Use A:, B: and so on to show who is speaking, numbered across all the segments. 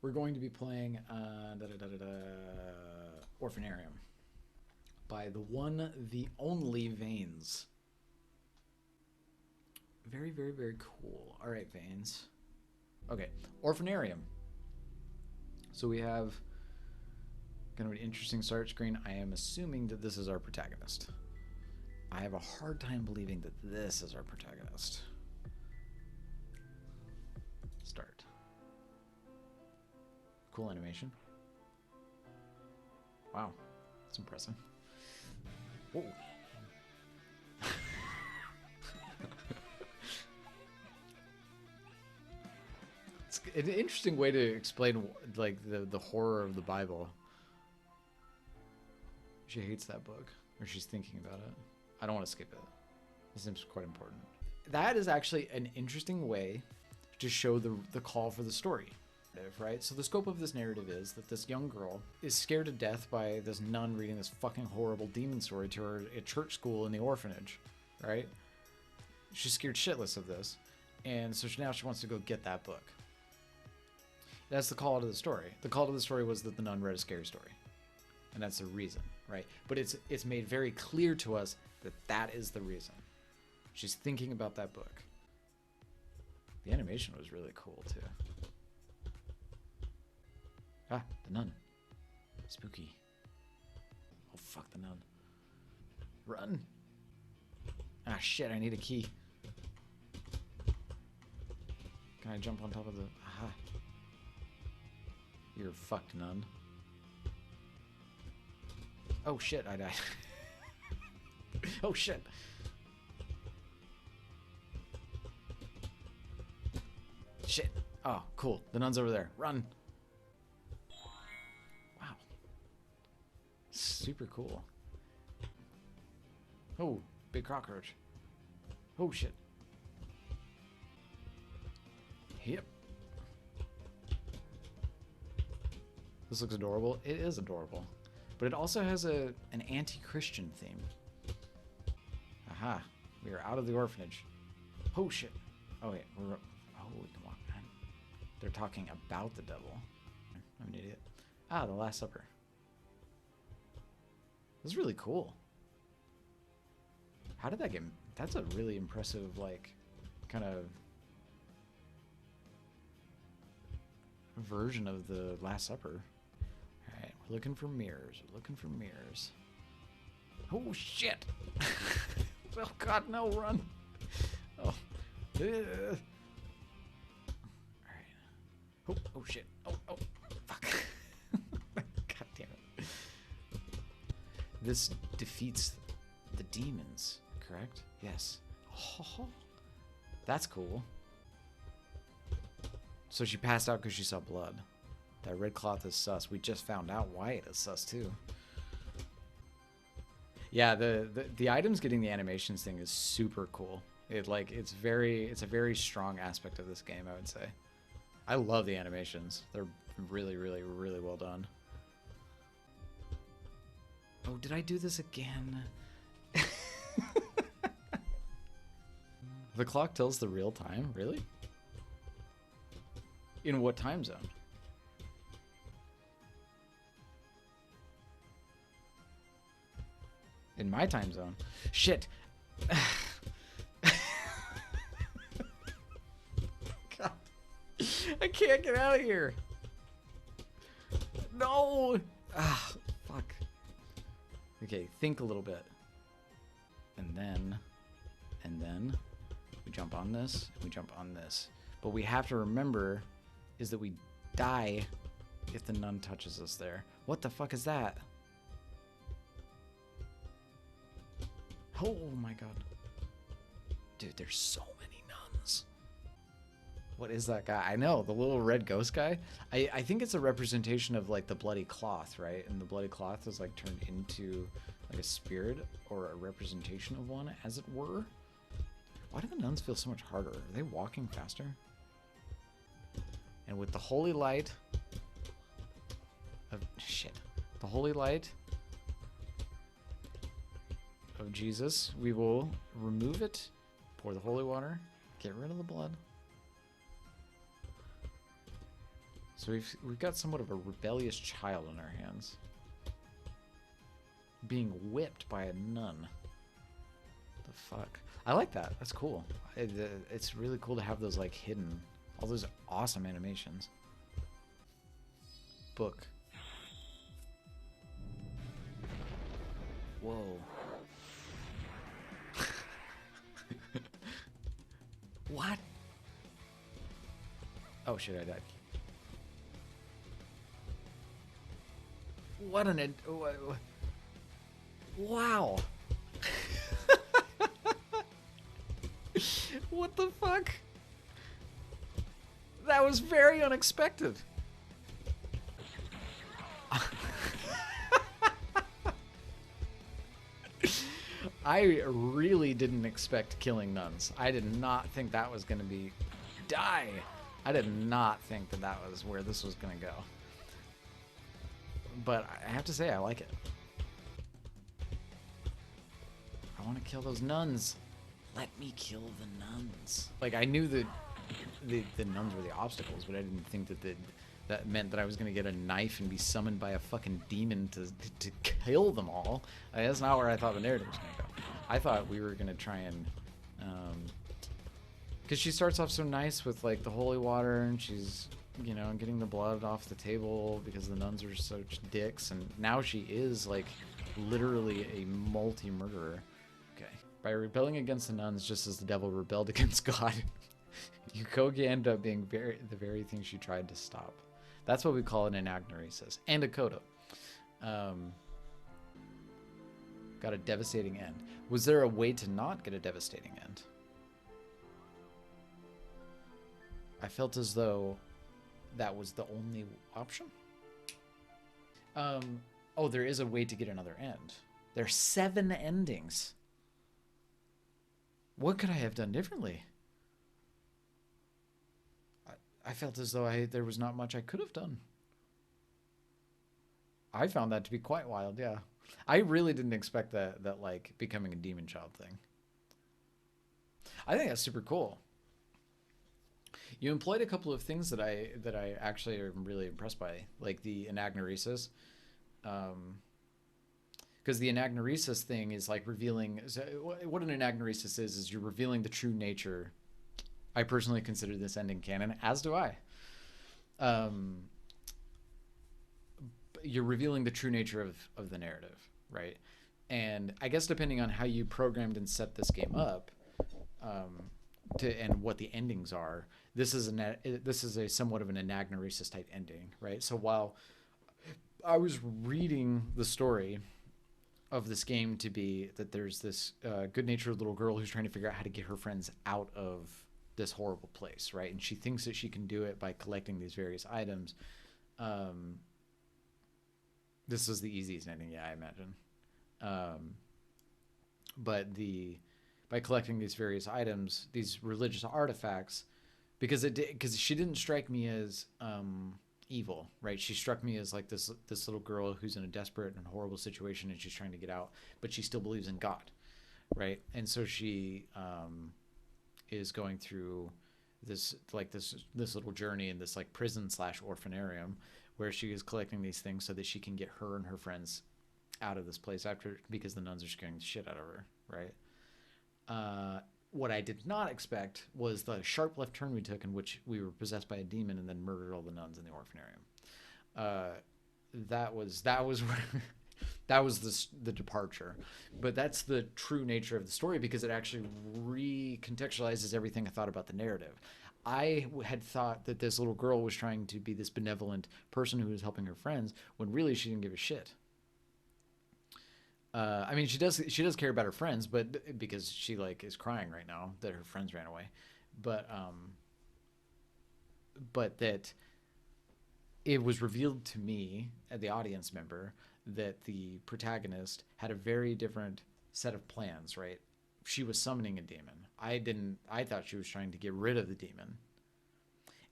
A: we're going to be playing Orphanarium by the one, the only Veins. Very, very, very cool. All right, Veins. Okay, Orphanarium. So we have kind of an interesting start screen. I am assuming that this is our protagonist. I have a hard time believing that this is our protagonist. Start. Cool animation. Wow, that's impressive. Whoa. It's an interesting way to explain like the horror of the Bible. She hates that book, or she's thinking about it. I don't want to skip it. This seems quite important. That is actually an interesting way to show the call for the story, right? So the scope of this narrative is that this young girl is scared to death by this nun reading this fucking horrible demon story to her at church school in the orphanage, right? She's scared shitless of this, and so now she wants to go get that book. That's the call to the story. The call to the story was that the nun read a scary story, and that's the reason, right? But it's made very clear to us that that is the reason. She's thinking about that book. The animation was really cool too. Ah, the nun. Spooky. Oh fuck, the nun. Run. Ah shit, I need a key. Can I jump on top of the... Aha. You're fucked, nun. Oh shit, I died. Oh shit. Shit. Oh, cool. The nun's over there. Run. Wow. Super cool. Oh, big cockroach. Oh shit. Yep. This looks adorable. It is adorable. But it also has an anti-Christian theme. Aha. We are out of the orphanage. Oh shit. Oh wait. Oh, we can walk behind. They're talking about the devil. I'm an idiot. Ah, the Last Supper. This is really cool. How did that get... That's a really impressive, like, kind of version of the Last Supper. Alright, we're looking for mirrors. We're looking for mirrors. Oh, shit! Oh, God, no, run! Oh. Alright. Oh, shit. Oh, fuck. God damn it. This defeats the demons, correct? Yes. Oh, that's cool. So she passed out because she saw blood. That red cloth is sus. We just found out why it is sus too. Yeah, the items getting the animations thing is super cool. It's a very strong aspect of this game, I would say. I love the animations. They're really, really, really well done. Oh, did I do this again? The clock tells the real time? Really? In what time zone? In my time zone. Shit. God. I can't get out of here. No. Ah, fuck. Okay, think a little bit. And then we jump on this, and we jump on this. But we have to remember is that we die if the nun touches us there. What the fuck is that? Oh my god. Dude, there's so many nuns. What is that guy? I know, the little red ghost guy. I think it's a representation of like the bloody cloth, right? And the bloody cloth is like turned into like a spirit or a representation of one, as it were. Why do the nuns feel so much harder? Are they walking faster? And with the holy light of the holy light of Jesus, we will remove it, pour the holy water, get rid of the blood. So we've got somewhat of a rebellious child on our hands. Being whipped by a nun. The fuck? I like that. That's cool. It's really cool to have those like hidden, all those awesome animations. Book. Whoa. What? Oh shit, I died. What an... Wow. What the fuck? That was very unexpected. I really didn't expect killing nuns. I did not think that was going to be... Die! I did not think that that was where this was going to go. But I have to say, I like it. I want to kill those nuns. Let me kill the nuns. Like, I knew that the nuns were the obstacles, but I didn't think that that meant that I was going to get a knife and be summoned by a fucking demon to kill them all. That's not where I thought the narrative was going to go. I thought we were going to try and... because she starts off so nice with, like, the holy water, and she's, you know, getting the blood off the table because the nuns are such dicks, and now she is, like, literally a multi-murderer. Okay. By rebelling against the nuns just as the devil rebelled against God, Yukogi ended up being the very thing she tried to stop. That's what we call an anagnoresis. And a coda. Got a devastating end. Was there a way to not get a devastating end? I felt as though that was the only option. Oh, there is a way to get another end. There's 7 endings. What could I have done differently? I felt as though there was not much I could have done. I found that to be quite wild, yeah. I really didn't expect that like becoming a demon child thing. I think that's super cool. You employed a couple of things that I actually am really impressed by, like the anagnoresis. Because the anagnoresis thing is like revealing... So what an anagnoresis is you're revealing the true nature. I personally consider this ending canon, as do I. You're revealing the true nature of the narrative, right? And I guess depending on how you programmed and set this game up, and what the endings are, this is a somewhat of an anagnoresis type ending, right? So while I was reading the story of this game to be that there's this good-natured little girl who's trying to figure out how to get her friends out of this horrible place, right? And she thinks that she can do it by collecting these various items. This is the easiest ending, yeah, I imagine. But by collecting these various items, these religious artifacts, because she didn't strike me as evil, right? She struck me as like this little girl who's in a desperate and horrible situation, and she's trying to get out, but she still believes in God, right? And so she is going through this little journey in this like prison / orphanarium, where she is collecting these things so that she can get her and her friends out of this place because the nuns are scaring the shit out of her, right? What I did not expect was the sharp left turn we took in which we were possessed by a demon and then murdered all the nuns in the orphanarium. That was that was the departure, but that's the true nature of the story because it actually recontextualizes everything I thought about the narrative. I had thought that this little girl was trying to be this benevolent person who was helping her friends when really she didn't give a shit. I mean, she does care about her friends, but because she like is crying right now that her friends ran away, but that it was revealed to me, the audience member, that the protagonist had a very different set of plans, right? She was summoning a demon. I thought she was trying to get rid of the demon.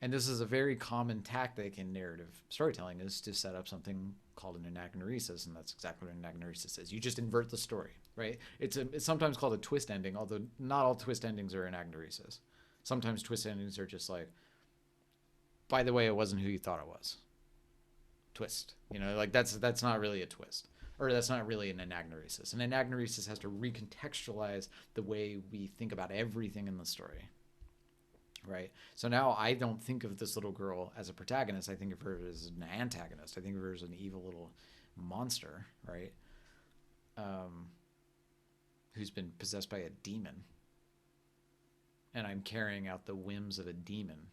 A: And this is a very common tactic in narrative storytelling, is to set up something called an anagnoresis, and that's exactly what an anagnoresis is. You just invert the story, right? It's sometimes called a twist ending, although not all twist endings are anagnoresis. Sometimes twist endings are just like, by the way, it wasn't who you thought it was. Twist. You know, like that's not really a twist. Or that's not really an anagnoresis. An anagnoresis has to recontextualize the way we think about everything in the story. Right? So now I don't think of this little girl as a protagonist. I think of her as an antagonist. I think of her as an evil little monster, right? Who's been possessed by a demon. And I'm carrying out the whims of a demon.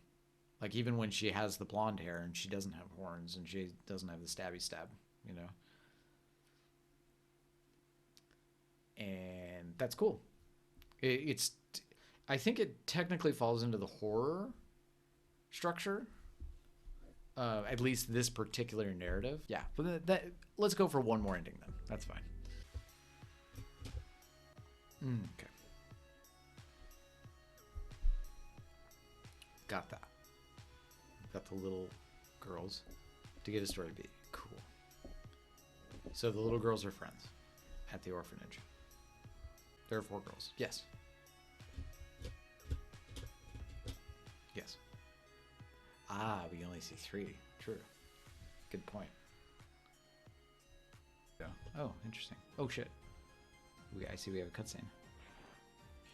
A: Like even when she has the blonde hair and she doesn't have horns and she doesn't have the stabby stab, you know? And that's cool. I think it technically falls into the horror structure. At least this particular narrative. Yeah, but let's go for one more ending then. That's fine. Okay. Got that. Got the little girls to get a story beat. Cool. So the little girls are friends at the orphanage. There are 4 girls. Yes. Yes. Ah, we only see 3. True. Good point. Yeah. Oh, interesting. Oh, shit. I see we have a cutscene.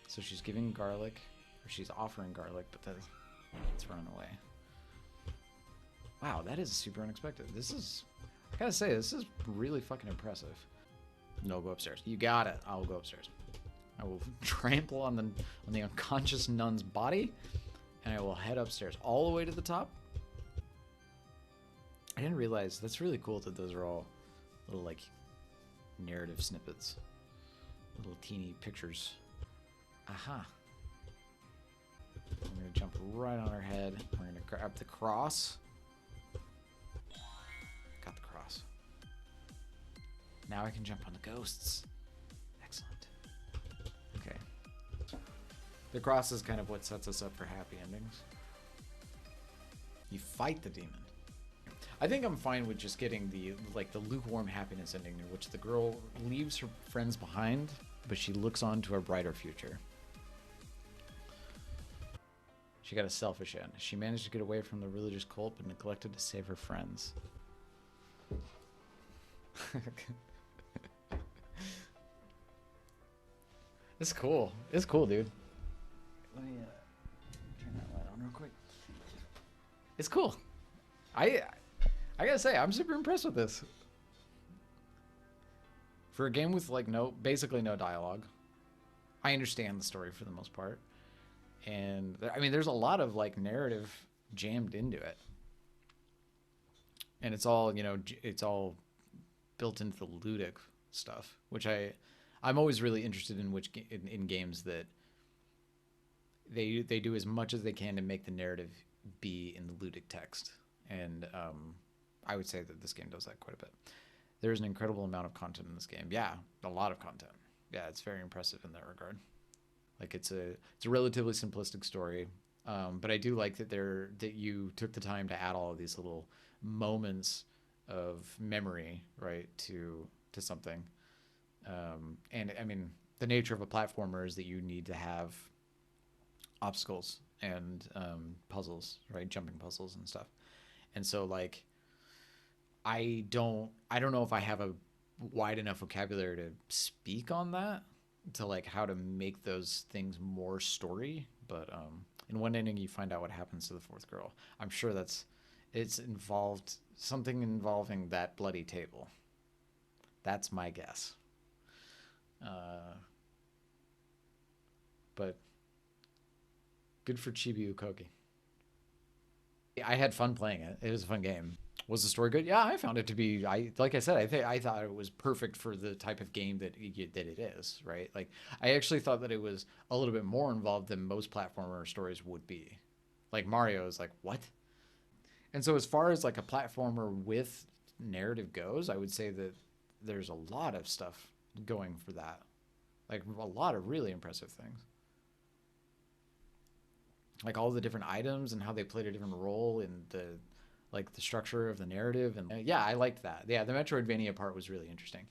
A: So she's giving garlic, or she's offering garlic, but then it's running away. Wow, that is super unexpected. I gotta say, this is really fucking impressive. No, go upstairs. You got it. I'll go upstairs. I will trample on the unconscious nun's body, and I will head upstairs all the way to the top. I didn't realize that's really cool that those are all little like narrative snippets, little teeny pictures. Aha. I'm gonna jump right on her head. We're gonna grab the cross. Got the cross. Now I can jump on the ghosts. Excellent. Okay. The cross is kind of what sets us up for happy endings. You fight the demon. I think I'm fine with just getting the lukewarm happiness ending in which the girl leaves her friends behind, but she looks on to a brighter future. She got a selfish end. She managed to get away from the religious cult, but neglected to save her friends. It's cool. It's cool, dude. Let me turn that light on real quick. It's cool. I gotta say, I'm super impressed with this. For a game with like basically no dialogue, I understand the story for the most part. And I mean, there's a lot of like narrative jammed into it. And it's all, it's all built into the ludic stuff, which I'm always really interested in in games that they do as much as they can to make the narrative be in the ludic text. And I would say that this game does that quite a bit. There's an incredible amount of content in this game. Yeah, a lot of content. Yeah, it's very impressive in that regard. Like it's a relatively simplistic story, but I do like that you took the time to add all of these little moments of memory, right, to something. And I mean, the nature of a platformer is that you need to have obstacles and puzzles, right, jumping puzzles and stuff. And so like, I don't know if I have a wide enough vocabulary to speak on that, to like how to make those things more story, but in one ending you find out what happens to the 4th girl. I'm sure it's involved something involving that bloody table. That's my guess. But good for Chibi Ukogi. I had fun playing it. It was a fun game. Was the story good? Yeah, I found it to be. Like I said, I thought it was perfect for the type of game that it is. Right? Like I actually thought that it was a little bit more involved than most platformer stories would be. Like Mario is like, what? And so as far as like a platformer with narrative goes, I would say that there's a lot of stuff going for that. Like a lot of really impressive things. Like all the different items and how they played a different role in the structure of the narrative. And yeah, I liked that. Yeah, the Metroidvania part was really interesting.